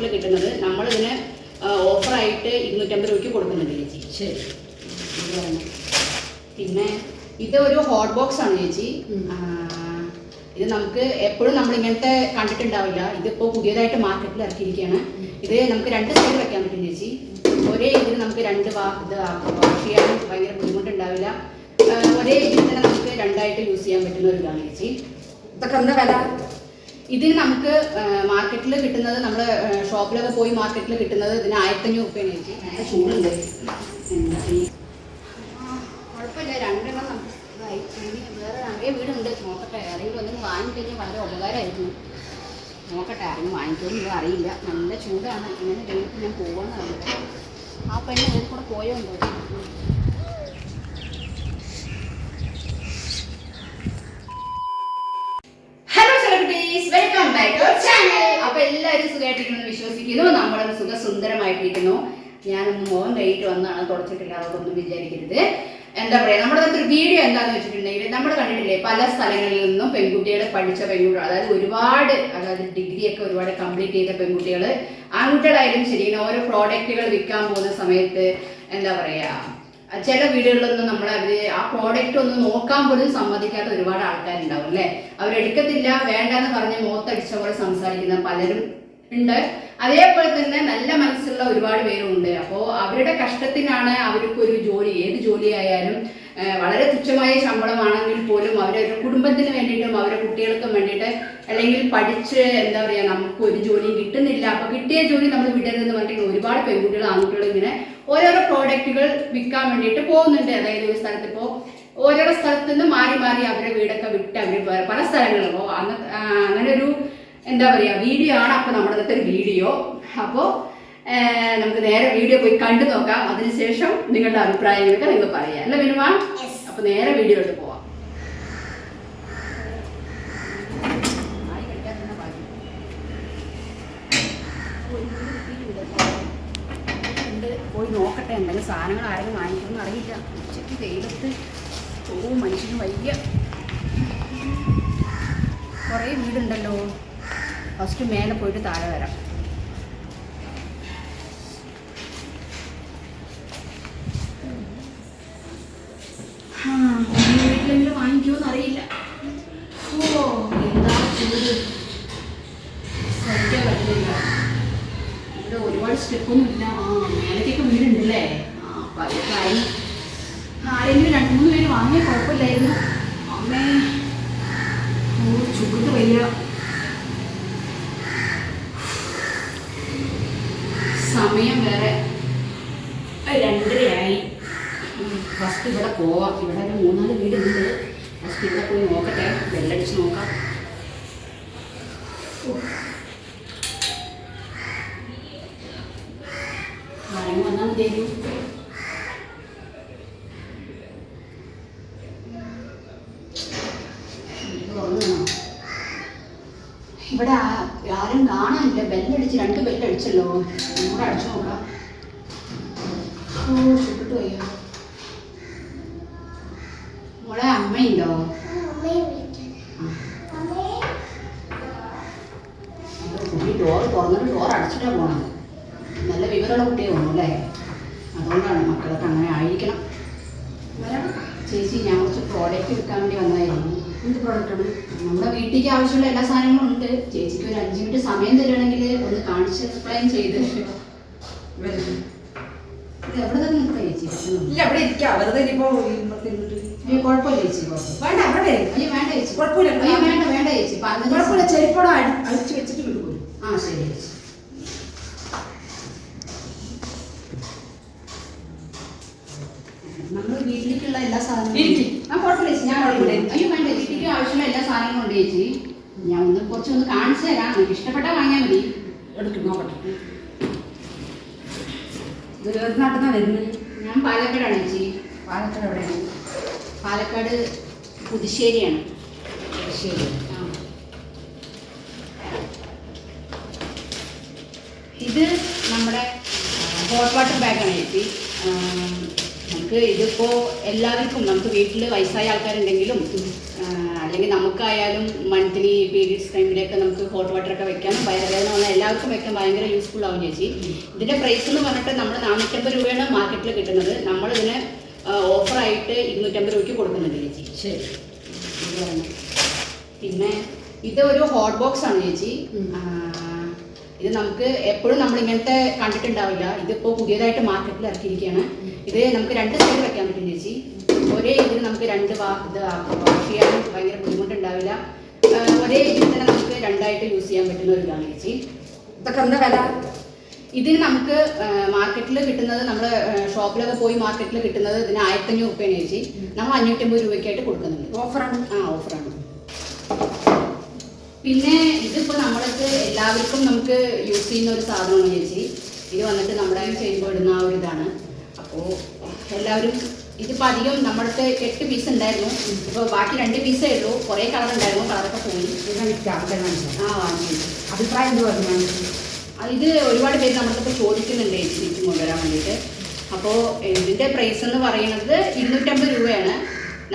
മാർക്കറ്റിൽ കിട്ടുന്നത്. നമ്മളിതിന് ഓഫറായിട്ട് 250 രൂപയ്ക്ക് കൊടുക്കുന്നുണ്ട് ചേച്ചി. ശരി. പിന്നെ ഇതൊരു ഹോട്ട് ബോക്സ് ആണ് ചേച്ചി. ഇത് നമുക്ക് എപ്പോഴും നമ്മൾ ഇങ്ങനത്തെ കണ്ടിട്ടുണ്ടാവില്ല. ഇതിപ്പോൾ പുതിയതായിട്ട് മാർക്കറ്റിൽ ഇറക്കിയിരിക്കുകയാണ്. ഇത് നമുക്ക് 2 സൈഡ് വെക്കാൻ പറ്റും ചേച്ചി. ഒരേ ഇതിന് നമുക്ക് 2 ഇത് വാഷ് ചെയ്യാൻ ഭയങ്കര ബുദ്ധിമുട്ടുണ്ടാവില്ല. ഒരേ ഇതിൽ തന്നെ നമുക്ക് 2ആയിട്ട് യൂസ് ചെയ്യാൻ പറ്റുന്ന ഒരു ഇതാണ് ചേച്ചി. ഇതൊക്കെ എന്താ വില? ഇതിന് നമുക്ക് മാർക്കറ്റിൽ കിട്ടുന്നത്, നമ്മൾ ഷോപ്പിലൊക്കെ പോയി മാർക്കറ്റിൽ കിട്ടുന്നത് ഇതിന് 1500 രൂപയാണ് ചേച്ചി. നല്ല ചൂടുണ്ട്. കുഴപ്പമില്ല, 2 നമുക്ക് വേറെ നിറയെ വീടുണ്ട്. നോക്കട്ടെ, ആരെങ്കിലും ഒന്നും വാങ്ങിക്കഴിഞ്ഞാൽ വളരെ ഉപകാരമായിരുന്നു. നോക്കട്ടെ, ആരെങ്കിലും വാങ്ങിക്കുമെന്ന് അറിയില്ല. നല്ല ചൂടാണ്. ഇങ്ങനെ കഴിഞ്ഞിട്ട് ഞാൻ പോകാമെന്ന് അറിയില്ല. ആ പെണ്ണ് ഇതിൽ കൂടെ പോയോ എന്തോ. Welcome back to channel. അപ്പൊ എല്ലാവരും സുഖമായിട്ടിരിക്കുന്നു വിശ്വസിക്കുന്നു. നമ്മളൊരു സുഖസുന്ദരമായിട്ടിരിക്കുന്നു. ഞാനൊന്ന് മോഹം കഴിഞ്ഞിട്ട് വന്നാണ്, തുടച്ചിട്ടില്ല, അതൊന്നും വിചാരിക്കരുത്. എന്താ പറയാ, നമ്മുടെ അടുത്തൊരു വീഡിയോ എന്താണെന്ന് വെച്ചിട്ടുണ്ടെങ്കിൽ, നമ്മൾ കണ്ടിട്ടില്ലേ പല സ്ഥലങ്ങളിൽ നിന്നും പെൺകുട്ടികൾ, പഠിച്ച പെൺകുട്ടികൾ, അതായത് ഡിഗ്രിയൊക്കെ ഒരുപാട് കംപ്ലീറ്റ് ചെയ്ത പെൺകുട്ടികൾ, ആൺകുട്ടികളായാലും ശരി, ഓരോ പ്രോഡക്റ്റുകൾ വിൽക്കാൻ പോകുന്ന സമയത്ത് എന്താ പറയാ, ചില വീടുകളിലൊന്നും അവർ ആ പ്രോഡക്റ്റ് ഒന്ന് നോക്കാൻ പോലും സമ്മതിക്കാത്ത ഒരുപാട് ആൾക്കാരുണ്ടാവും അല്ലേ. അവരെടുക്കത്തില്ല, വേണ്ടെന്ന് പറഞ്ഞ് മുഖത്തടിച്ച പോലെ സംസാരിക്കുന്ന പലരും ഉണ്ട്. അതേപോലെ തന്നെ നല്ല മനസ്സുള്ള ഒരുപാട് പേരുണ്ട്. അപ്പോൾ അവരുടെ കഷ്ടത്തിനാണ് അവർക്കൊരു ജോലി, ഏത് ജോലിയായാലും വളരെ തുച്ഛമായ ശമ്പളമാണെങ്കിൽ പോലും അവരുടെ കുടുംബത്തിന് വേണ്ടിയിട്ടും അവരുടെ കുട്ടികൾക്കും വേണ്ടിയിട്ട്, അല്ലെങ്കിൽ പഠിച്ച് എന്താ പറയുക, നമുക്ക് ഒരു ജോലിയും കിട്ടുന്നില്ല, അപ്പോൾ കിട്ടിയ ജോലി നമ്മൾ വിടരുതെന്ന് പറഞ്ഞിട്ട് ഒരുപാട് പെൺകുട്ടികൾ, ആൺകുട്ടികൾ ഇങ്ങനെ ഓരോരോ പ്രോഡക്റ്റുകൾ വിൽക്കാൻ വേണ്ടിയിട്ട് പോകുന്നുണ്ട്. അതായത് ഒരു സ്ഥലത്ത് ഇപ്പോൾ ഓരോരോ സ്ഥലത്ത് നിന്ന് മാറി മാറി അവരുടെ വീടൊക്കെ വിട്ട് അവർ പല സ്ഥലങ്ങളിലും. അപ്പോൾ അങ്ങനെ ഒരു എന്താ പറയുക വീഡിയോ ആണ്. അപ്പോൾ നമ്മുടെ അടുത്ത ഒരു വീഡിയോ. അപ്പോൾ നമുക്ക് നേരെ വീഡിയോ പോയി കണ്ടു നോക്കാം. അതിനുശേഷം നിങ്ങളുടെ അഭിപ്രായങ്ങളൊക്കെ നിങ്ങൾ പറയാം അല്ലേ മിനുമ? അപ്പോൾ നേരെ വീഡിയോയിലോട്ട് പോവാം. പോയി നോക്കട്ടെ, എന്തെങ്കിലും സാധനങ്ങൾ ആരെങ്കിലും വാങ്ങിക്കുമെന്ന് അറിയില്ല. ഉച്ചയ്ക്ക് വെയിലത്ത് മനുഷ്യന് വയ്യ. കുറേ വീടുണ്ടല്ലോ. ഫസ്റ്റ് മേലെ പോയിട്ട് താഴെ വരാം. വീട്ടിലെങ്കിലും വാങ്ങിക്കുമെന്ന് അറിയില്ല. ഓ എന്താ ചൂട്, സഹിക്കാൻ പറ്റുന്നില്ല. ഇവിടെ ഒരുപാട് സ്റ്റെപ്പൊന്നും ഇല്ല. മേലേക്കൊക്കെ വീടുണ്ടല്ലേ. അപ്പം അതൊക്കെ ആയി. ആരെങ്കിലും 2-3 പേര് വാങ്ങിയാൽ കുഴപ്പമില്ലായിരുന്നു. അമ്മേ ചൂട് വയ്യ. സമയം വേറെ 2:30 ഫസ്റ്റ് ഇവിടെ പോവാം. ഇവിടെ ഒരു 3-4 വീടുണ്ട്. ഫസ്റ്റ് ഇവിടെ പോയി നോക്കട്ടെ, ബെല്ലടിച്ച് നോക്കാം. ആരെങ്കിലും വന്നാൽ മതിയായിരുന്നു. ഇവിടെ ആരും കാണാനില്ല. ബെല്ലടിച്ച് 2 ബെല്ലടിച്ചല്ലോ. ഒന്നുകൂടെ അടിച്ചു നോക്കാം. ഓ ചുട്ടിട്ട് വയ്യ. മോളെ അമ്മയുണ്ടോ? കുട്ടി ഡോറ് തുറന്നിട്ട് ഡോർ അടച്ചിട്ടാണ് പോണത്. നല്ല വിവരമുള്ള കുട്ടിയെ തോന്നുന്നു അല്ലേ. അതുകൊണ്ടാണ് മക്കളൊക്കെ അങ്ങനെ ആയിരിക്കണം. ചേച്ചി, ഞാൻ കുറച്ച് പ്രോഡക്റ്റ് വിൽക്കാൻ വേണ്ടി വന്നായിരുന്നു. എന്ത് പ്രോഡക്റ്റാണ്? നമ്മുടെ വീട്ടിലേക്ക് ആവശ്യമുള്ള എല്ലാ സാധനങ്ങളും ഉണ്ട്. ചേച്ചിക്ക് ഒരു 5 മിനിറ്റ് സമയം തരുകയാണെങ്കിൽ ഒന്ന് കാണിച്ച് എക്സ്പ്ലെയിൻ ചെയ്ത്. ഇത് എവിടെ തന്നെ നിൽക്കാം ചേച്ചി? ഇല്ല, അവിടെ ഇരിക്കാം. വെറുതെ ഇനിയിപ്പോൾ കുഴപ്പമില്ല ചേച്ചി. വേണ്ട, അവിടെ അയ്യോ വേണ്ട ചേച്ചി. കുഴപ്പമില്ല. അയ്യോ വേണ്ട വേണ്ട ചേച്ചി. കുഴപ്പമില്ല, ചെരുപ്പോടെ അഴിച്ചു വെച്ചിട്ട് കൊടുക്കും. ആ ശരി ചേച്ചി. നമ്മൾ വീട്ടിലേക്കുള്ള എല്ലാ സാധനങ്ങളും കുഴപ്പമില്ല ചേച്ചി. ഞാൻ കുഴപ്പമില്ല. അയ്യോ വേണ്ട, വീട്ടിലേക്ക് ആവശ്യമുള്ള എല്ലാ സാധനങ്ങളും ഉണ്ട് ചേച്ചി. ഞാൻ കുറച്ചൊന്ന് കാണിച്ചു തരാം. നിങ്ങൾക്ക് ഇഷ്ടപ്പെട്ടാൽ വാങ്ങിയാൽ മതി. എടുക്കും, നോക്കട്ടെ. ഇത് ഏത് നാട്ടിൽ നിന്നാണ് വരുന്നത്? ഞാൻ പാലക്കാടാണ് ചേച്ചി. പാലക്കാട് എവിടെയാണ്? പാലക്കാട് പുതുശ്ശേരിയാണ്. പുതുശ്ശേരി. ഇത് നമ്മുടെ ഹോട്ട് വാട്ടർ ബാഗാണ് ചേച്ചി. നമുക്ക് ഇതിപ്പോൾ എല്ലാവർക്കും നമുക്ക് വീട്ടിൽ വയസ്സായ ആൾക്കാരുണ്ടെങ്കിലും അല്ലെങ്കിൽ നമുക്കായാലും മന്ത്ലി പീരീഡ്സ് ടൈമിലൊക്കെ നമുക്ക് ഹോട്ട് വാട്ടറൊക്കെ വെക്കാനും വയറുവേദന വന്നാൽ എല്ലാവർക്കും വെക്കാൻ ഭയങ്കര യൂസ്ഫുൾ ആവും ചേച്ചി. ഇതിൻ്റെ പ്രൈസ് എന്ന് പറഞ്ഞിട്ട് നമ്മൾ 450 രൂപയാണ് മാർക്കറ്റിൽ കിട്ടുന്നത്. നമ്മളിതിന് ഓഫറായിട്ട് 250 രൂപയ്ക്ക് കൊടുക്കുന്നുണ്ട് ചേച്ചി. ശരി. പിന്നെ ഇത് ഒരു ഹോട്ട് ബോക്സ് ആണ് ചേച്ചി. ഇത് നമുക്ക് എപ്പോഴും നമ്മൾ ഇങ്ങനത്തെ കണ്ടിട്ടുണ്ടാവില്ല. ഇതിപ്പോൾ പുതിയതായിട്ട് മാർക്കറ്റിൽ ഇറക്കിയിരിക്കുകയാണ്. ഇത് നമുക്ക് 2 സൈഡ് വെക്കാൻ പറ്റും ചേച്ചി. ഒരേ ഇതിൽ നമുക്ക് 2 വാഷ് ചെയ്യാനും ഭയങ്കര ബുദ്ധിമുട്ടുണ്ടാവില്ല. ഒരേ ഇതിൽ തന്നെ നമുക്ക് 2ആയിട്ട് യൂസ് ചെയ്യാൻ പറ്റുന്ന ഒരു ഇതാണ് ചേച്ചി. ഇതൊക്കെ എന്താ വില? ഇതിന് നമുക്ക് മാർക്കറ്റിൽ കിട്ടുന്നത്, നമ്മൾ ഷോപ്പിലൊക്കെ പോയി മാർക്കറ്റിൽ കിട്ടുന്നത് ഇതിന് 1500 രൂപയാണ് ചേച്ചി. നമ്മൾ 550 രൂപയ്ക്കായിട്ട് കൊടുക്കുന്നുണ്ട്. ഓഫറാണ്? ഓഫറാണ്. പിന്നെ ഇതിപ്പോൾ നമ്മൾക്ക് എല്ലാവർക്കും നമുക്ക് യൂസ് ചെയ്യുന്ന ഒരു സാധനമാണ് ചേച്ചി. ഇത് വന്നിട്ട് നമ്മുടെ ചെയ്യുമ്പോൾ ഇടുന്ന ആ ഒരു ഇതാണ്. അപ്പോൾ എല്ലാവരും ഇതിപ്പോൾ അധികം നമ്മൾക്ക് 8 പീസ് ഉണ്ടായിരുന്നു. ഇപ്പോൾ ബാക്കി 2 പീസേ ഉള്ളൂ. കുറേ കളർ ഉണ്ടായിരുന്നു, കളറൊക്കെ പോയി. വാങ്ങി. അഭിപ്രായം എന്ത് പറഞ്ഞു? ഇത് ഒരുപാട് പേര് നമ്മൾക്കിപ്പോൾ ചോദിക്കുന്നുണ്ട് ചേച്ചി തിരിച്ചു കൊണ്ടുവരാൻ വേണ്ടിയിട്ട്. അപ്പോൾ ഇതിൻ്റെ പ്രൈസ് എന്ന് പറയുന്നത് 250 രൂപയാണ്.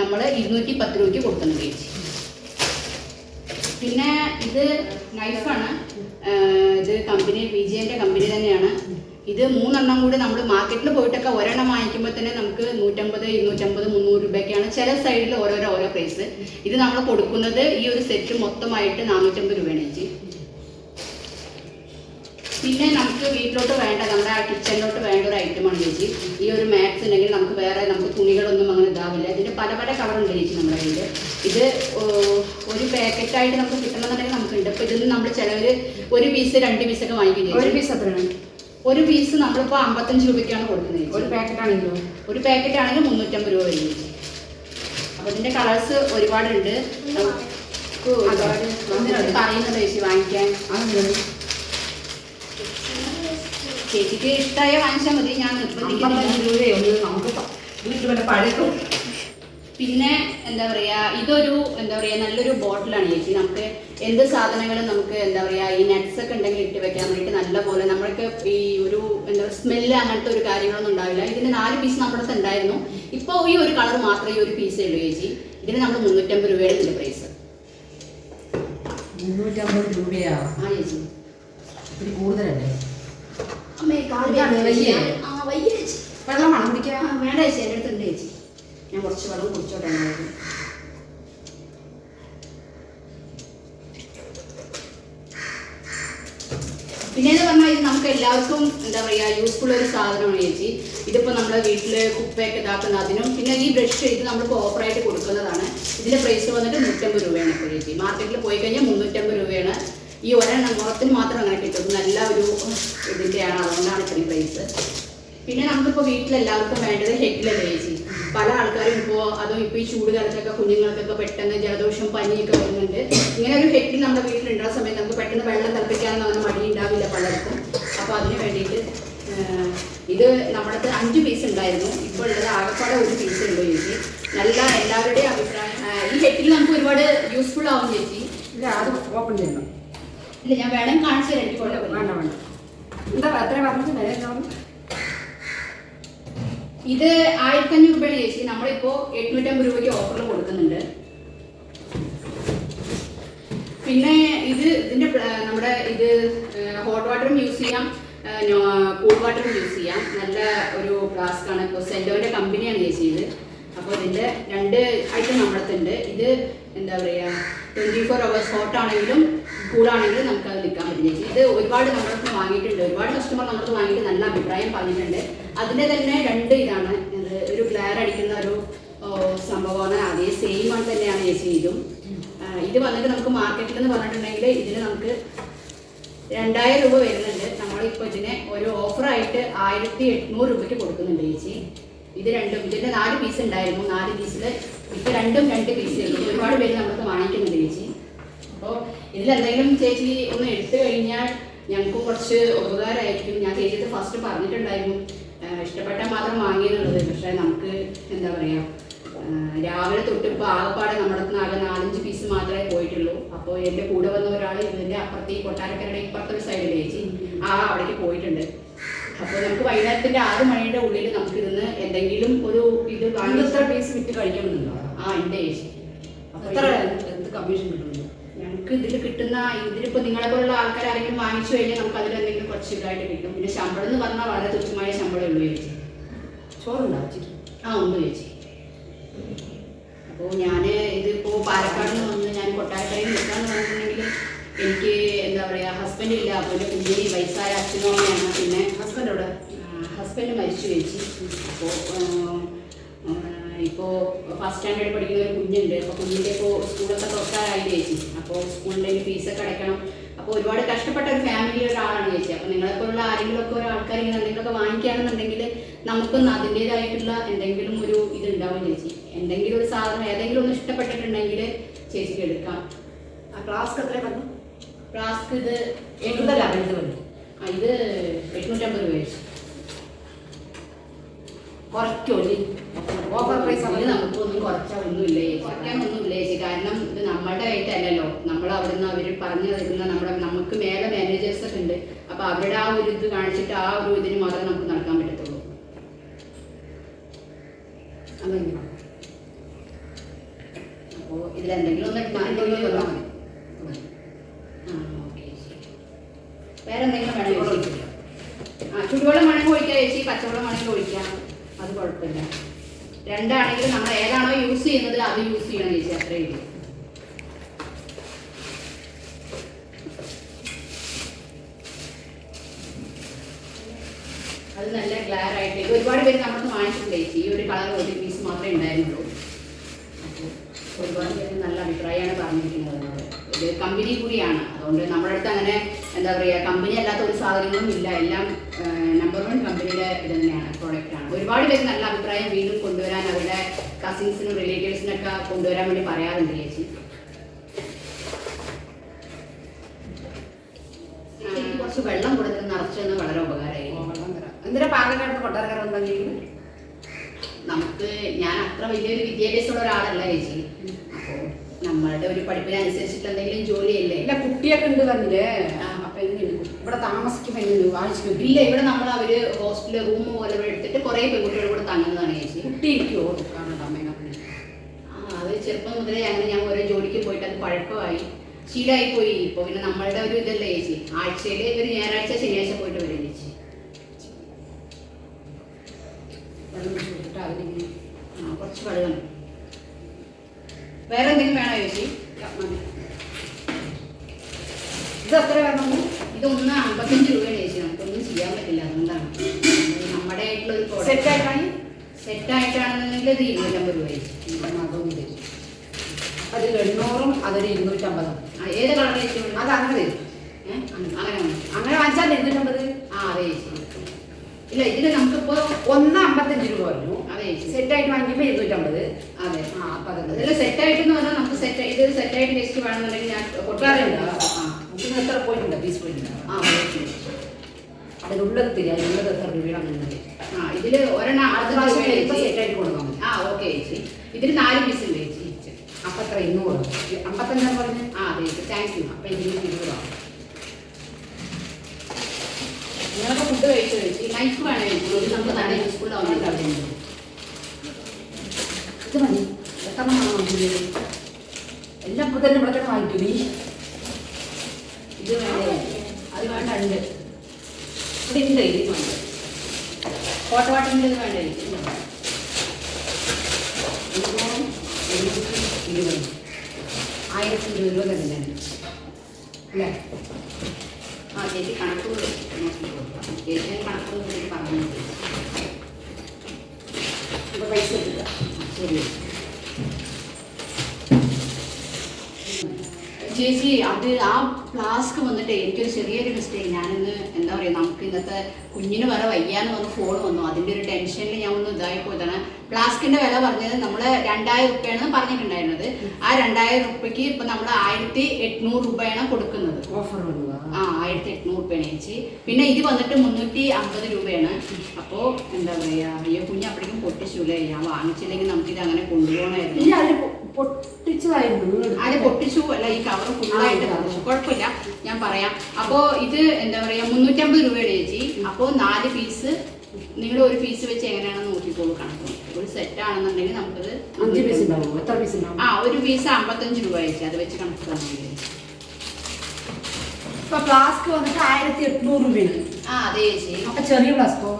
നമ്മൾ 210 രൂപയ്ക്ക് കൊടുക്കുന്നുണ്ട് ചേച്ചി. പിന്നെ ഇത് നൈഫാണ്. ഇത് കമ്പനി വിജയൻ്റെ കമ്പനി തന്നെയാണ്. ഇത് 3 എണ്ണം കൂടി നമ്മൾ മാർക്കറ്റിൽ പോയിട്ടൊക്കെ ഒരെണ്ണം വാങ്ങിക്കുമ്പോൾ തന്നെ നമുക്ക് 150, 250, 300 രൂപയ്ക്കാണ്. ചില സൈഡിൽ ഓരോ പ്രൈസ്. ഇത് നമ്മൾ കൊടുക്കുന്നത് ഈ ഒരു സെറ്റ് മൊത്തമായിട്ട് 450 രൂപയാണ് ചേച്ചി. പിന്നെ നമുക്ക് വീട്ടിലോട്ട് വേണ്ട, നമ്മുടെ ആ കിച്ചണിലോട്ട് വേണ്ട ഒരു ഐറ്റമാണ് ചേച്ചി. ഈ ഒരു മാറ്റ്സ് ഉണ്ടെങ്കിൽ നമുക്ക് വേറെ നമുക്ക് തുണികളൊന്നും അങ്ങനെ ഇതാവില്ല. ഇതിൻ്റെ പല കളറുണ്ട് ചേച്ചി നമ്മുടെ കയ്യിൽ. ഇത് ഒരു പാക്കറ്റായിട്ട് നമുക്ക് കിട്ടണമെന്നുണ്ടെങ്കിൽ നമുക്കുണ്ട്. ഇപ്പോൾ ഇതിന് നമ്മൾ ചിലവർ 1 പീസ് 2 പീസൊക്കെ വാങ്ങിക്കും. 1 പീസ് എത്രയാണ്? 1 പീസ് നമ്മളിപ്പോൾ 55 രൂപയ്ക്കാണ് കൊടുക്കുന്നത്. ഒരു പാക്കറ്റ് ആണെങ്കിലോ? ഒരു പാക്കറ്റ് ആണെങ്കിൽ 350 രൂപ വരും ചേച്ചി. അപ്പോൾ ഇതിൻ്റെ കളേഴ്സ് ഒരുപാടുണ്ട്. പറയുന്നത് ചേച്ചി വാങ്ങിക്കാൻ. ചേച്ചിക്ക് ഇഷ്ടമായ വാങ്ങിച്ചാൽ മതി. ഞാൻ നിർബന്ധിക്കുന്നില്ല. നമുക്ക് വീട്ടിൽ പഴക്കും. പിന്നെ എന്താ പറയുക, ഇതൊരു നല്ലൊരു ബോട്ടിലാണ് ചേച്ചി. നമുക്ക് എന്ത് സാധനങ്ങളും നമുക്ക് ഈ നട്ട്സ് ഒക്കെ ഉണ്ടെങ്കിൽ ഇട്ട് വെക്കാൻ വേണ്ടിയിട്ട് നല്ലപോലെ നമ്മൾക്ക് ഈ ഒരു സ്മെല്ല് അങ്ങനത്തെ ഒരു കാര്യങ്ങളൊന്നും ഉണ്ടാവില്ല. ഇതിന് 4 പീസ് നമ്മുടെ അടുത്ത് ഉണ്ടായിരുന്നു. ഇപ്പോൾ ഈ ഒരു കളർ മാത്രമേ ഈ ഒരു പീസേ ഉള്ളൂ ചേച്ചി. ഇതിന് നമ്മൾ 350 രൂപയാണ് ഇതിൻ്റെ പ്രൈസ്. 350 രൂപയാ? ചേച്ചി ഇത്തിരി കൂടുതലല്ലേ? വെള്ളമാണ് കുടിക്കാൻ? വേണ്ട ചേച്ചി, എൻ്റെ അടുത്തുണ്ട് ചേച്ചി. ഞാൻ കുറച്ച് വെള്ളം കുടിച്ചോട്ടെ. പിന്നെയെന്ന് പറഞ്ഞാൽ ഇത് നമുക്ക് എല്ലാവർക്കും യൂസ്ഫുൾ ഒരു സാധനമാണ് ചേച്ചി. ഇതിപ്പോൾ നമ്മുടെ വീട്ടിൽ കുപ്പയൊക്കെ ഇതാക്കുന്ന അതിനും. പിന്നെ ഈ ബ്രഷ് ഇത് നമ്മൾക്ക് ഓഫറായിട്ട് കൊടുക്കുന്നതാണ്. ഇതിൻ്റെ പ്രൈസ് വന്നിട്ട് 150 രൂപയാണ് ഇപ്പോൾ ചേച്ചി. മാർക്കറ്റിൽ പോയി കഴിഞ്ഞാൽ 350 രൂപയാണ്. ഈ ഒരെണ്ണം മുറത്തിന് മാത്രം അങ്ങനെ കിട്ടും. നല്ല ഒരു ഇതിൻ്റെയാണ്, അതുകൊണ്ടാണ് ഇത്രയും പ്രൈസ്. പിന്നെ നമുക്കിപ്പോൾ വീട്ടിലെല്ലാവർക്കും വേണ്ടത് ഹെഡിലല്ലേ ചേച്ചി. പല ആൾക്കാരും ഇപ്പോൾ ഈ ചൂട് കാലത്തൊക്കെ കുഞ്ഞുങ്ങൾക്കൊക്കെ പെട്ടെന്ന് ജലദോഷം പനിയൊക്കെ വരുന്നുണ്ട്. ഇങ്ങനെ ഒരു ഹെഡിൽ നമ്മുടെ വീട്ടിലുണ്ടാകുന്ന സമയത്ത് നമുക്ക് പെട്ടെന്ന് വെള്ളം തിളപ്പിക്കാനൊന്നും അങ്ങനെ മടി ഉണ്ടാവില്ല പലർക്കും. അപ്പോൾ അതിന് വേണ്ടിയിട്ട് ഇത് നമ്മുടെ 5 പീസ് ഉണ്ടായിരുന്നു. ഇപ്പോൾ ഉള്ളത് ആകെപ്പാടെ 1 പീസ് ഉള്ളൂ ചേച്ചി. നല്ല എല്ലാവരുടെയും അഭിപ്രായം ഈ ഹെഡിൽ നമുക്ക് ഒരുപാട് യൂസ്ഫുൾ ആവും ചേച്ചി. ഇല്ല, അത് ഓപ്പൺ ചെയ്യണം. ഇല്ല, ഞാൻ വേണം കാണിച്ചു തരാം. എനിക്ക് വേണ്ട. എന്താ എത്ര പറഞ്ഞത് വില? ഇത് 1500 രൂപയാണ് ചേച്ചി. നമ്മളിപ്പോൾ 850 രൂപയ്ക്ക് ഓഫറിൽ കൊടുക്കുന്നുണ്ട്. പിന്നെ ഇതിൻ്റെ നമ്മുടെ ഹോട്ട് വാട്ടറും യൂസ് ചെയ്യാം, കൂൾ വാട്ടറും യൂസ് ചെയ്യാം. നല്ല ഒരു ഫ്ലാസ്ക് ആണ്. ഇപ്പോൾ സെല്ലോൻ്റെ കമ്പനിയാണ് ചേച്ചി ഇത്. അപ്പോൾ ഇതിൻ്റെ 2 ഐറ്റം നമ്മളടുത്തുണ്ട്. ഇത് 24 hours ഹോട്ട് ആണെങ്കിലും കൂളാണെങ്കിലും നമുക്കത് നിൽക്കാൻ പറ്റും ചേച്ചി. ഇത് ഒരുപാട് നമ്മളടുത്ത് വാങ്ങിയിട്ടുണ്ട്. ഒരുപാട് കസ്റ്റമർ നമ്മളടുത്ത് വാങ്ങിയിട്ട് നല്ല അഭിപ്രായം പറഞ്ഞിട്ടുണ്ട്. അതിൻ്റെ തന്നെ 2 ഇതാണ്. ഒരു ഗ്ലാർ അടിക്കുന്ന ഒരു സംഭവമാണ്. അതേ സെയിം ആണ് തന്നെയാണ് ചേച്ചി ഇതും. ഇത് വന്നിട്ട് നമുക്ക് മാർക്കറ്റിൽ എന്ന് പറഞ്ഞിട്ടുണ്ടെങ്കിൽ ഇതിന് നമുക്ക് 2000 രൂപ വരുന്നുണ്ട്. നമ്മളിപ്പോൾ ഇതിനെ ഒരു ഓഫറായിട്ട് 1800 രൂപയ്ക്ക് കൊടുക്കുന്നുണ്ട് ചേച്ചി. ഇത് രണ്ടും ഇതിൻ്റെ 4 പീസ് ഉണ്ടായിരുന്നു. 4 പീസിൽ ഇപ്പോൾ 2 പീസേ ഉള്ളൂ. ഒരുപാട് പേര് നമുക്ക് വാങ്ങിക്കുന്നുണ്ട് ചേച്ചി. അപ്പോൾ ഇതിലെന്തെങ്കിലും ചേച്ചി ഒന്ന് എടുത്തു കഴിഞ്ഞാൽ ഞങ്ങൾക്ക് കുറച്ച് ഉപകാരമായിരിക്കും. ഞാൻ ചേച്ചിക്ക് ഫസ്റ്റ് പറഞ്ഞിട്ടുണ്ടായിരുന്നു ഇഷ്ടപ്പെട്ടാൽ മാത്രം വാങ്ങിയെന്നുള്ളത്. പക്ഷേ നമുക്ക് രാവിലെ തൊട്ട് ഇപ്പോൾ ആകെപ്പാടെ നമ്മുടെ അടുത്ത് ആകെ 4-5 പീസ് മാത്രമേ പോയിട്ടുള്ളൂ. അപ്പോൾ എൻ്റെ കൂടെ വന്ന ഒരാൾ ഇതിൻ്റെ അപ്പുറത്ത് ഈ കൊട്ടാരക്കരയുടെ ഇപ്പുറത്തൊരു സൈഡിൽ ചേച്ചി അവിടേക്ക് പോയിട്ടുണ്ട്. അപ്പോൾ നമുക്ക് വൈകുന്നേരത്തിന്റെ 6 മണിയുടെ ഉള്ളിൽ നമുക്ക് ഇരുന്ന് എന്തെങ്കിലും ഒരു ഇത് എത്ര പീസ് വിറ്റ് കഴിക്കണമെന്നുണ്ടോ? ഉണ്ട് ചേച്ചി. എത്ര എന്ത് കമ്മീഷൻ കിട്ടുന്നു? ഞങ്ങൾക്ക് ഇതിൽ കിട്ടുന്ന ഇതിലിപ്പോൾ നിങ്ങളെ പോലുള്ള ആൾക്കാർ ആരെങ്കിലും വാങ്ങിച്ചു കഴിഞ്ഞാൽ നമുക്ക് അതിലെന്തെങ്കിലും കുറച്ച് ഇതായിട്ട് കിട്ടും. പിന്നെ ശമ്പളം എന്ന് പറഞ്ഞാൽ വളരെ തുച്ഛമായ ശമ്പളമേ ഉള്ളൂ ചേച്ചി. ചോറുണ്ടോ ഉച്ചയ്ക്ക്? ഉണ്ട് ചേച്ചി. അപ്പോൾ ഞാൻ ഇതിപ്പോൾ പാലക്കാട് നിന്ന് വന്ന് ഞാൻ കൊട്ടാരക്കരയിൽ നിൽക്കാന്ന് പറഞ്ഞിട്ടുണ്ടെങ്കിൽ എനിക്ക് എന്താ പറയുക ഹസ്ബൻഡ് ഇല്ല. അപ്പോൾ എൻ്റെ കുഞ്ഞിന് വയസ്സായ അച്ഛനും അമ്മയാണ്. പിന്നെ ഹസ്ബൻഡ് മരിച്ചു ചേച്ചി. അപ്പോൾ ഇപ്പോൾ ഫസ്റ്റ് സ്റ്റാൻഡേർഡ് പഠിക്കുന്ന ഒരു കുഞ്ഞുണ്ട്. അപ്പോൾ കുഞ്ഞിൻ്റെ ഇപ്പോൾ സ്കൂളൊക്കെ തുറക്കാറായി ചേച്ചി. അപ്പോൾ സ്കൂളിൻ്റെ ഫീസൊക്കെ അടയ്ക്കണം. അപ്പോൾ ഒരുപാട് കഷ്ടപ്പെട്ട ഒരു ഫാമിലി ഒരാളാണ് ചേച്ചി. അപ്പോൾ നിങ്ങളെപ്പോലുള്ള ആരെങ്കിലുമൊക്കെ ഒരു ആൾക്കാർ ഇങ്ങനെ എന്തെങ്കിലുമൊക്കെ വാങ്ങിക്കുകയാണെന്നുണ്ടെങ്കിൽ നമുക്കൊന്ന് അതിൻ്റേതായിട്ടുള്ള എന്തെങ്കിലും ഒരു ഇതുണ്ടാവും ചേച്ചി. എന്തെങ്കിലും ഒരു സാധനം ഏതെങ്കിലും ഒന്ന് ഇഷ്ടപ്പെട്ടിട്ടുണ്ടെങ്കിൽ ചേച്ചിക്ക് എടുക്കാം. ആ ഫ്ലാസ്ക് എത്ര പറഞ്ഞു? ഫ്ലാസ്ക് ഇത് 800 വന്നു. ഇത് 850 രൂപ ചേച്ചി. കുറയ്ക്കോ? ഓഫർ പ്രൈസ് നമുക്കൊന്നും കുറച്ചാൽ ഒന്നുമില്ല ചേച്ചി. കുറയ്ക്കാനൊന്നുമില്ല ചേച്ചി. കാരണം ഇത് നമ്മളുടെ കയ്യിലല്ലല്ലോ. നമ്മൾ അവിടുന്ന് അവർ പറഞ്ഞു തരുന്ന നമുക്ക് മേലെ മാനേജേഴ്സ് ഒക്കെ ഉണ്ട്. അപ്പൊ അവരുടെ ആ ഒരു ഇത് കാണിച്ചിട്ട് ആ ഒരു ഇതിന് മാത്രമേ നമുക്ക് നടക്കാൻ പറ്റത്തുള്ളൂ. അപ്പോൾ ഇതിലെന്തെങ്കിലും ഒന്ന് വേറെ എന്തെങ്കിലും വേണം ചേച്ചി? ചുടുവെള്ളം വേണമെങ്കിൽ ഒഴിക്കാം ചേച്ചി. പച്ചവെള്ളം വേണമെങ്കിൽ ഒഴിക്കാം. അത് കുഴപ്പമില്ല. രണ്ടാണെങ്കിലും നമ്മൾ ഏതാണോ യൂസ് ചെയ്യുന്നത് അത് യൂസ് ചെയ്യണം ചേച്ചി. അത്രേ ഉള്ളൂ. അത് നല്ല ക്ലിയർ ആയിട്ട് ഇത് ഒരുപാട് പേര് നമുക്ക് വാങ്ങിച്ചിട്ടുണ്ട് ചേച്ചി. ഈ ഒരു കളർ ഒരു പീസ് മാത്രമേ ഉണ്ടായിരുന്നുള്ളൂ. അപ്പോൾ ഒരുപാട് പേര് നല്ല അഭിപ്രായമാണ് പറഞ്ഞിരിക്കുന്നത്. ഇത് കമ്പനി കൂടിയാണ്. അതുകൊണ്ട് നമ്മുടെ അടുത്ത് അങ്ങനെ എന്താ പറയുക കമ്പനി അല്ലാത്ത ഒരു സാധനങ്ങളും ഇല്ല. എല്ലാം നമ്പർ 1 കമ്പനിയുടെ ഇത് തന്നെയാണ്, പ്രോഡക്റ്റാണ്. ഒരുപാട് പേര് നല്ല അഭിപ്രായം വീണ്ടും കൊണ്ടുവരാൻ അവരുടെ കസിൻസിനും റിലേറ്റീവ്സിനൊക്കെ കൊണ്ടുവരാൻ വേണ്ടി പറയാറുണ്ട് ചേച്ചി. കുറച്ച് വെള്ളം കൊടുത്ത് നിറച്ചെന്ന് വളരെ ഉപകാരമായി. എന്തിനാ പാലക്കാട് കൊട്ടാരക്കര വന്നെങ്കിൽ നമുക്ക് ഞാൻ അത്ര വലിയൊരു വിദ്യാഭ്യാസമുള്ള ഒരാളല്ല ചേച്ചി. അപ്പോൾ നമ്മളുടെ ഒരു പഠിപ്പിനനുസരിച്ചിട്ട് എന്തെങ്കിലും ജോലിയല്ലേ. ഇല്ല കുട്ടിയൊക്കെ ഉണ്ട് പറഞ്ഞില്ലേ? അപ്പൊ ഇവിടെ താമസിക്കുമ്പോൾ വാങ്ങിച്ചു ഇല്ല. ഇവിടെ നമ്മൾ അവര് ഹോസ്റ്റലിൽ റൂം പോലെ എടുത്തിട്ട് കുറെ പെൺകുട്ടികൾ കൂടെ തങ്ങുന്നതാണ് ചേച്ചി. കുട്ടി ഇരിക്കുമോ? കാണണ്ട അമ്മേനെ. അത് ചെറുപ്പം മുതലേ അങ്ങനെ ഞാൻ ഓരോ ജോലിക്ക് പോയിട്ട് അത് പഴക്കമായി ശീലമായി പോയി. ഇപ്പൊ പിന്നെ നമ്മളുടെ ഒരു ഇതല്ലേ ചേച്ചി. ആഴ്ചയിൽ ഒരു ഞായറാഴ്ച ശനിയാഴ്ച പോയിട്ട് വരും ചേച്ചി. കുറച്ച് വെള്ളം വേറെ എന്തെങ്കിലും വേണോ ചേച്ചി? ഇത് എത്ര വേണം? ഇതൊന്ന് 55 രൂപയാണ് ചേച്ചി. നമുക്കൊന്നും ചെയ്യാൻ പറ്റില്ല. അതുകൊണ്ടാണ് നമ്മുടെ ആയിട്ടുള്ള ഒരു സെറ്റായിട്ടാണെന്നുണ്ടെങ്കിൽ ഇത് 250 രൂപ ചേച്ചി. അതൊന്നും അത് 800-ഉം അതൊരു 250. ഏത് കളർ ചേച്ചി? അത് അങ്ങനെ തരും. അങ്ങനെ വാങ്ങിച്ചാൽ 250. അതെ ചേച്ചി. ഇല്ല ഇതിന് നമുക്കിപ്പോ 155 രൂപ പറഞ്ഞു. അതെ സെറ്റായിട്ട് വാങ്ങിക്കുമ്പോൾ 250. അതെ. അപ്പൊ അതെ ഇതിൽ സെറ്റായിട്ട് എന്ന് പറഞ്ഞാൽ നമുക്ക് ഇത് സെറ്റായിട്ട് ടേസ്റ്റ് വേണമെന്നുണ്ടെങ്കിൽ ഞാൻ കൊട്ടാറുണ്ട്. ഇതിന് എത്ര പോയിട്ടുണ്ട്? പീസ് പോയിട്ടുണ്ട്. അതിലുള്ളത് തരിക. അതിലുള്ളത് എത്ര രൂപയാണ്? ഇതില് ഒരെണ്ണം സെറ്റായിട്ട് കൊടുക്കാം. ഓക്കെ ചേച്ചി. ഇതിൽ 4 പീസ് ഉണ്ട് ചേച്ചി. അപ്പൊ എത്ര? 200. 55 പറഞ്ഞു. അതെ ചേച്ചി. Thank you. അപ്പൊ 220. നിങ്ങളൊക്കെ ഫുഡ് കഴിച്ചു ചേച്ചി. നൈഫ് വേണം ചേച്ചി. നമുക്ക് നല്ല യൂസ്ഫുൾ ആവുന്നുണ്ട്. ഇത് മതി. എത്ര എല്ലാം ഇപ്പൊ തന്നെ ഇവിടെ വാങ്ങിക്കും. ഇത് വേണ്ട. അത് വേണ്ട. ഉണ്ട് ഇവിടെ ഉണ്ട്. ഇത് വേണ്ട. ഹോട്ട് വാട്ടറിൻ്റെ ഇത് വേണ്ട ചേച്ചി. 1020 രൂപ തന്നെ അല്ലേ? ചേച്ചി കണക്ക് നോക്കിക്കോളാം. ചേച്ചി കണക്ക് നോക്കി പറഞ്ഞു. അപ്പോൾ പൈസ കിട്ടുക. ശരി ചേച്ചി. അത് ആ ഫ്ലാസ്ക് വന്നിട്ട് എനിക്കൊരു ചെറിയൊരു മിസ്റ്റേക്ക്. ഞാനിന്ന് എന്താ പറയുക നമുക്ക് ഇന്നത്തെ കുഞ്ഞിന് വരെ വയ്യാന്ന് വന്ന് ഫോൺ വന്നു. അതിൻ്റെ ഒരു ടെൻഷനിൽ ഞാൻ ഒന്ന് ഇതായി പോയതാണ്. ഫ്ലാസ്കിൻ്റെ വില പറഞ്ഞത് നമ്മൾ 2000 രൂപയാണ് പറഞ്ഞിട്ടുണ്ടായിരുന്നത്. ആ 2000 രൂപയ്ക്ക് ഇപ്പം നമ്മൾ 1800 രൂപയാണ് കൊടുക്കുന്നത്. ഓഫർ വന്നു. 1800 രൂപയാണ് ചേച്ചി. പിന്നെ ഇത് വന്നിട്ട് 350 രൂപയാണ്. അപ്പോൾ എന്താ പറയുക അയ്യോ കുഞ്ഞ് അപ്പോഴേക്കും പൊട്ടിച്ചൂലേ. ഞാൻ വാങ്ങിച്ചില്ലെങ്കിൽ നമുക്കിത് അങ്ങനെ കൊണ്ടുപോകണമായിരുന്നു. പൊട്ടിച്ചതായിരുന്നു. അത് പൊട്ടിച്ചു അല്ല ഈ കവർ ഫുള്ളായിട്ട് കുഴപ്പമില്ല ഞാൻ പറയാം. അപ്പോൾ ഇത് എന്താ പറയുക 350 രൂപയുടെ ചേച്ചി. അപ്പോൾ 4 പീസ് നിങ്ങൾ ഒരു പീസ് വെച്ച് എങ്ങനെയാണെന്ന് നോക്കിക്കോളൂ കണക്ക്. ഒരു സെറ്റ് ആണെന്നുണ്ടെങ്കിൽ നമുക്കത് 5 പീസ് ഉണ്ടാവും. എത്ര പീസ് ഉണ്ടാവും? ഒരു പീസ് 55 രൂപ വെച്ച് അത് വെച്ച് കണക്ക് തന്നെ. ഇപ്പൊ ഫ്ലാസ്ക് വന്നിട്ട് 1800 രൂപയാണ്. അതെ ചേച്ചി. അപ്പൊ ചെറിയ ഫ്ലാസ്കോ?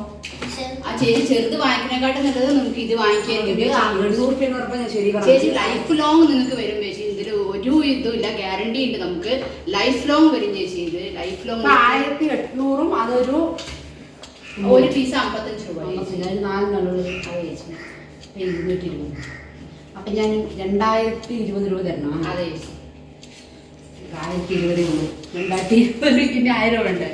ചേച്ചി ചെറുത് വാങ്ങിക്കുന്നതിനെക്കാട്ടും നല്ലത് നമുക്ക് ഇത് വാങ്ങിക്കാൻ. 700 രൂപ ഞാൻ ശരി ചേച്ചി ലൈഫ് ലോങ് നിങ്ങൾക്ക് വരും ചേച്ചി. ഇതിൽ ഒരു ഇതുമില്ല, ഗ്യാരണ്ടി ഉണ്ട് നമുക്ക്. ലൈഫ് ലോങ് വരും ചേച്ചി. ഇത് ലൈഫ് ലോങ് 1800. അതൊരു ഒരു പീസ് 55 രൂപ. 220. അപ്പൊ ഞാൻ 2020 രൂപ തരണം. അതെ ചേച്ചി. 1020 ഉള്ളൂ. 2020 പിന്നെ 1000 ഉണ്ട്.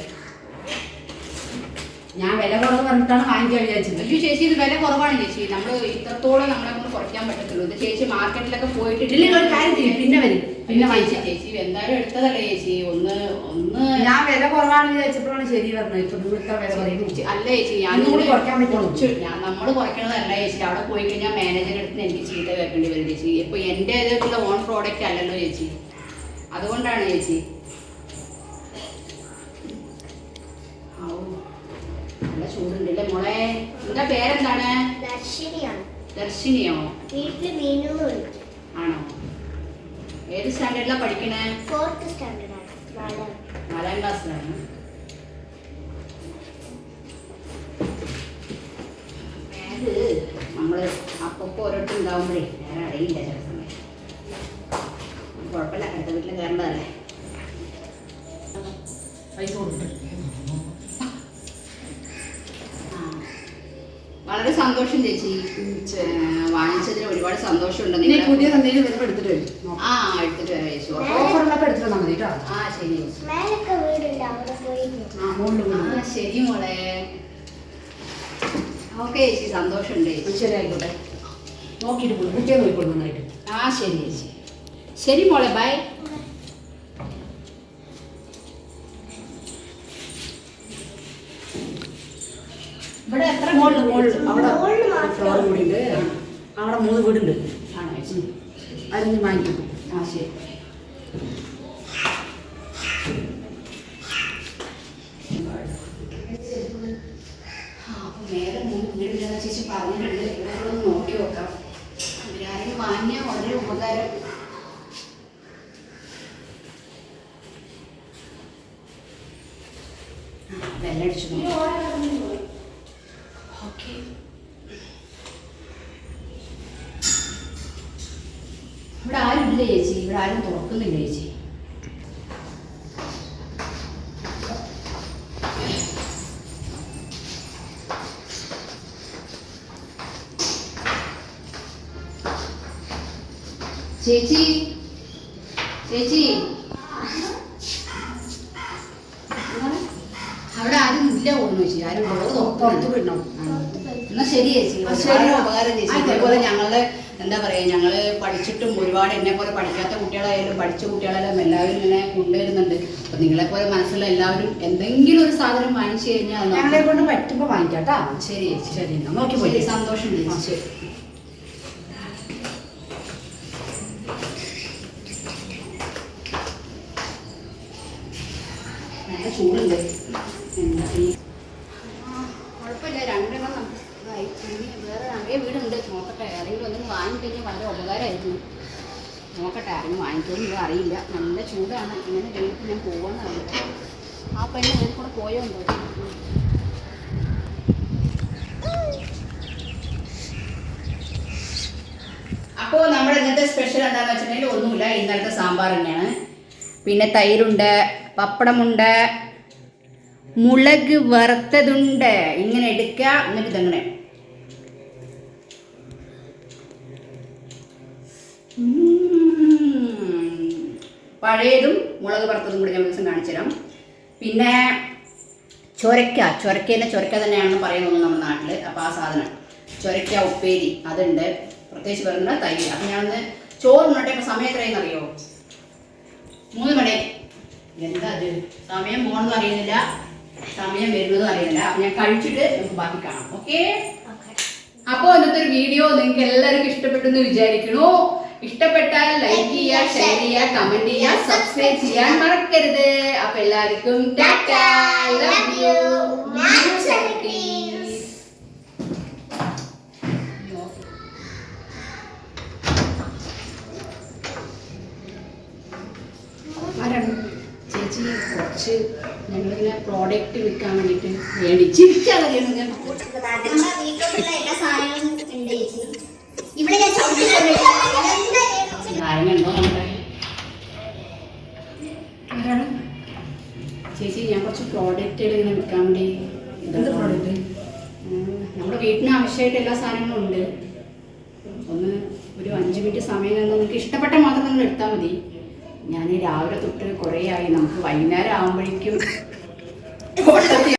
ഞാൻ വില കുറവ് പറഞ്ഞിട്ടാണ് വാങ്ങിക്കാൻ വിചാരിച്ചത്. അയ്യോ ചേച്ചി, ഇത് വില കുറവാണ് ചേച്ചി. നമ്മൾ ഇത്രത്തോളം നമ്മളെ കൊണ്ട് കുറയ്ക്കാൻ പറ്റത്തുള്ളൂ. ഇത് ചേച്ചി മാർക്കറ്റിലൊക്കെ പോയിട്ട് പിന്നെ വരും. പിന്നെ വാങ്ങിച്ച ചേച്ചി എന്തായാലും എടുത്തതല്ലേ ചേച്ചി. ഒന്ന് ഞാൻ വില കുറവാണെന്ന് വിചാരിച്ചപ്പോഴാണ് ശരി പറഞ്ഞത്. ഇപ്പൊ നിങ്ങൾ ഇത്ര വില പറയും. അല്ല ചേച്ചി, ഞാൻ കുറയ്ക്കാൻ പറ്റുള്ളൂ. നമ്മൾ കുറയ്ക്കണതല്ല ചേച്ചി. അവിടെ പോയി കഴിഞ്ഞാൽ മാനേജറിന്റെ അടുത്ത് എനിക്ക് ചീത്ത കേൾക്കേണ്ടി വരും ചേച്ചി. ഇപ്പൊ എന്റെ ഇതായിട്ടുള്ള ഓൺ പ്രോഡക്റ്റ് അല്ലല്ലോ ചേച്ചി, അതുകൊണ്ടാണ് ചേച്ചി. നല്ല ചൂടുണ്ടല്ലേ മോളെ. എന്താ പേരെന്താണ്? ദർശിനിയോ? ആണോ? ഏത് സ്റ്റാൻഡേർഡിലാണ് പഠിക്കണേ? 4th സ്റ്റാൻഡേർഡ് ആണ്. 4ാം ക്ലാസ്സിലാണ്. ബാഗ് നമ്മള് അപ്പൊ ഓരോരുത്തർ ഉണ്ടാവുമ്പോഴേ വേറെ അറിയില്ല ചില സമയം. കുഴപ്പമില്ല, അടുത്ത വീട്ടിൽ കയറേണ്ടതല്ലേ. പൈസ കൊടുത്തു. വളരെ സന്തോഷം ചേച്ചി. വാങ്ങിച്ചതിന് ഒരുപാട് സന്തോഷമുണ്ട്. പുതിയ എന്തെങ്കിലും വരുമ്പോൾ എടുത്തിട്ട് വരും. എടുത്തിട്ട് വരാം ചേച്ചി. ഓഫറിലൊക്കെ എടുത്തിട്ട് വന്നാൽ മതി കേട്ടോ. ശരി. ശരി മോളെ. ഓക്കെ ചേച്ചി, സന്തോഷമുണ്ട് ചേച്ചി. ശരി, ആയിക്കോട്ടെ. നോക്കിയിട്ട് പോകും. കുട്ടിയെ നോക്കിക്കോളൂ നന്നായിട്ട്. ശരി ചേച്ചി. ശരി മോളെ, ബൈ. ഇവിടെ എത്ര അവിടെ ഫ്ലോർ കൂടിയുണ്ട്. അവിടെ 3 വീടുണ്ട്. ആണോ ചേച്ചി? അതിന് വാങ്ങിക്കും. ശരി. നേരെ 3 വീടില്ല ചേച്ചി പറഞ്ഞിട്ടുണ്ട്. ഇവിടെ ഒന്ന് നോക്കി നോക്കാം. അവരാരും വാങ്ങിയാൽ വളരെ ഉപകാരം. വെല്ലടിച്ചു. ഓക്കെ. ഇവിടെ ആരും ഇല്ല ചേച്ചി. ഇവിടെ ആരും തുറക്കുന്നില്ല ചേച്ചി. ചേച്ചി ചേച്ചി അവിടെ ആരും ഇല്ല തോന്നുന്നു ചേച്ചി. ആരും പുറത്ത് വിടണം. എന്നാ ശരി ചേച്ചി. ഉപകാരം ചേച്ചി. ഇതേപോലെ ഞങ്ങളുടെ എന്താ പറയാ, ഞങ്ങള് പഠിച്ചിട്ടും ഒരുപാട് എന്നെ പോലെ പഠിക്കാത്ത കുട്ടികളായാലും പഠിച്ച കുട്ടികളെല്ലാം എല്ലാവരും ഇങ്ങനെ കൊണ്ടുവരുന്നുണ്ട്. അപ്പൊ നിങ്ങളെ പോലെ മനസ്സിലുള്ള എല്ലാവരും എന്തെങ്കിലും ഒരു സാധനം വാങ്ങിച്ചു കഴിഞ്ഞാൽ ഞങ്ങളെ കൊണ്ട് പറ്റുമ്പോ വാങ്ങിക്കാട്ടാ. ശരി ചേച്ചി. ശരി, നോക്കി പോയി. സന്തോഷം ചേച്ചി. നല്ല ചൂടുണ്ട്. കുഴപ്പമില്ല, 2 എണ്ണം നമുക്ക് വേറെ நிறைய വീടുണ്ട്. നോക്കട്ടെ, ആരെങ്കിലും ഒന്നും വാങ്ങിക്കഴിഞ്ഞാൽ വളരെ ഉപകാരമായിരുന്നു. നോക്കട്ടെ, ആരെങ്കിലും വാങ്ങിക്കുമെന്ന് അറിയില്ല. നല്ല ചൂടാണ്. ഇങ്ങനെ കഴിഞ്ഞിട്ട് ഞാൻ പോകാമെന്ന് അറിയില്ല. ആ പെണ്ണ് ഇതിൽ കൂടെ പോയോ എന്തോ. അപ്പോൾ നമ്മുടെ ഇന്നത്തെ സ്പെഷ്യൽ എന്താണെന്ന് വെച്ചിട്ടുണ്ടെങ്കിൽ ഒന്നുമില്ല, ഇന്നലത്തെ സാമ്പാർ തന്നെയാണ്. പിന്നെ തൈരുണ്ട്, പപ്പടമുണ്ട്, മുളക് വറുത്തതുണ്ട്. ഇങ്ങനെ എടുക്കുക, എന്നിട്ട് ഇതങ്ങനെ പഴയതും മുളക് വറുത്തതും കൂടി ഞാൻ ദിവസം കാണിച്ചു തരാം. പിന്നെ ചൊരക്ക തന്നെയാണെന്ന് പറയുന്നത് നമ്മുടെ നാട്ടിൽ. അപ്പോൾ ആ സാധനം ചൊരക്ക ഉപ്പേരി അതുണ്ട്. പ്രത്യേകിച്ച് പറയുന്നത് തൈര്. അപ്പം ഞാനൊന്ന് ചോറുണ്ടേ. ഇപ്പം സമയം എത്രയെന്ന് അറിയോ? 3 മണി. എന്താ അത് സമയം പോകണമെന്നും അറിയുന്നില്ല, സമയം വരുന്നതും അറിയുന്നില്ല. അപ്പം ഞാൻ കഴിച്ചിട്ട് നമുക്ക് ബാക്കി കാണാം. ഓക്കെ. അപ്പോൾ ഇന്നത്തെ ഒരു വീഡിയോ നിങ്ങൾക്ക് എല്ലാവർക്കും ഇഷ്ടപ്പെട്ടെന്ന് വിചാരിക്കണു. ഇഷ്ടപ്പെട്ടാൽ ലൈക്ക് ചെയ്യുക, ഷെയർ ചെയ്യുക, കമന്റ് ചെയ്യുക, സബ്സ്ക്രൈബ് ചെയ്യാൻ മറക്കരുത്. അപ്പൊ എല്ലാവർക്കും ടാറ്റാ, ലവ് യു. പ്രോഡക്റ്റ് വിൽക്കാൻ വേണ്ടിയിട്ട് മേടിച്ചിരിക്കാതെ ഞാൻ നമ്മുടെ വീട്ടിലുള്ള എല്ലാ സാധനങ്ങളും ഉണ്ട് ചേച്ചി. ഇവിടെ ഞാൻ ചോദിച്ചിട്ടുണ്ട് നാരങ്ങ ഉണ്ടോ നമ്മുടെ ആരാണ് ചേച്ചി? ഞാൻ കുറച്ച് പ്രോഡക്റ്റുകൾ ഇങ്ങനെ വിൽക്കാൻ വേണ്ടി. എന്ത് പ്രോഡക്റ്റ്? നമ്മുടെ വീട്ടിന് ആവശ്യമായിട്ട് എല്ലാ സാധനങ്ങളും ഉണ്ട്. ഒന്ന് ഒരു 5 മിനിറ്റ് സമയം നിന്ന് നിങ്ങൾക്ക് ഇഷ്ടപ്പെട്ട മാത്രം നിങ്ങൾ എടുത്താൽ മതി. ഞാൻ രാവിലെ തൊട്ട് കുറേ ആയി, നമുക്ക് വൈകുന്നേരം ആകുമ്പോഴേക്കും